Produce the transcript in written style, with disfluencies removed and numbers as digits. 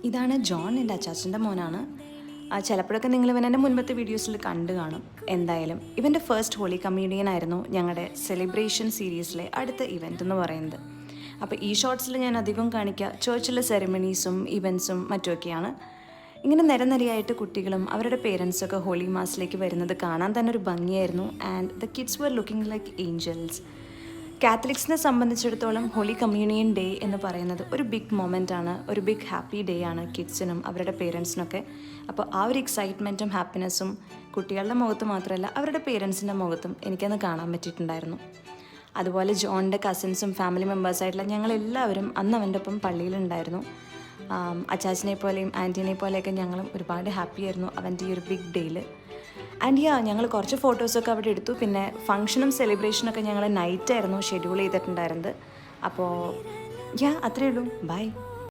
ഇതാണ് ജോൺ, എൻ്റെ അച്ചാച്ചൻ്റെ മോനാണ്. ചിലപ്പോഴൊക്കെ നിങ്ങൾ ഇവൻ എൻ്റെ മുൻപത്തെ വീഡിയോസിൽ കണ്ടു കാണും. എന്തായാലും ഇവൻ്റെ ഫസ്റ്റ് ഹോളി കമ്മ്യൂണിയൻ ആയിരുന്നു ഞങ്ങളുടെ സെലിബ്രേഷൻ സീരീസിലെ അടുത്ത ഇവൻ്റ് എന്ന് പറയുന്നത്. അപ്പോൾ ഈ ഷോർട്സിൽ ഞാൻ അധികം കാണിക്കുക ചേർച്ചിലെ സെറിമണീസും ഇവൻറ്റ്സും മറ്റുമൊക്കെയാണ്. ഇങ്ങനെ നിരനിരയായിട്ട് കുട്ടികളും അവരുടെ പേരൻസൊക്കെ ഹോളി മാസിലേക്ക് വരുന്നത് കാണാൻ തന്നെ ഒരു ഭംഗിയായിരുന്നു. And the kids were looking like angels. കാത്തലിക്സിനെ സംബന്ധിച്ചിടത്തോളം ഹോളി കമ്മ്യൂണിയൻ ഡേ എന്ന് പറയുന്നത് ഒരു ബിഗ് മൊമെൻ്റ് ആണ്, ഒരു ബിഗ് ഹാപ്പി ഡേ ആണ് കിഡ്സിനും അവരുടെ പേരൻസിനൊക്കെ. അപ്പോൾ ആ ഒരു എക്സൈറ്റ്മെൻറ്റും ഹാപ്പിനെസ്സും കുട്ടികളുടെ മുഖത്ത് മാത്രമല്ല അവരുടെ പേരൻസിൻ്റെ മുഖത്തും എനിക്കന്ന് കാണാൻ പറ്റിയിട്ടുണ്ടായിരുന്നു. അതുപോലെ ജോണിൻ്റെ കസിൻസും ഫാമിലി മെമ്പേഴ്സായിട്ടുള്ള ഞങ്ങളെല്ലാവരും അന്ന് അവൻ്റെ ഒപ്പം പള്ളിയിലുണ്ടായിരുന്നു. അച്ചാച്ചനെ പോലെയും ആൻറ്റീനെ പോലെയൊക്കെ ഞങ്ങളും ഒരുപാട് ഹാപ്പി ആയിരുന്നു അവൻ്റെ ഈ ഒരു ബിഗ് ഡേയിൽ. ആൻഡ് ഞങ്ങൾ കുറച്ച് ഫോട്ടോസൊക്കെ അവിടെ എടുത്തു. പിന്നെ ഫംഗ്ഷനും സെലിബ്രേഷനൊക്കെ ഞങ്ങൾ നൈറ്റായിരുന്നു ഷെഡ്യൂൾ ചെയ്തിട്ടുണ്ടായിരുന്നത്. അപ്പോൾ അത്രയേ ഉള്ളൂ. ബൈ.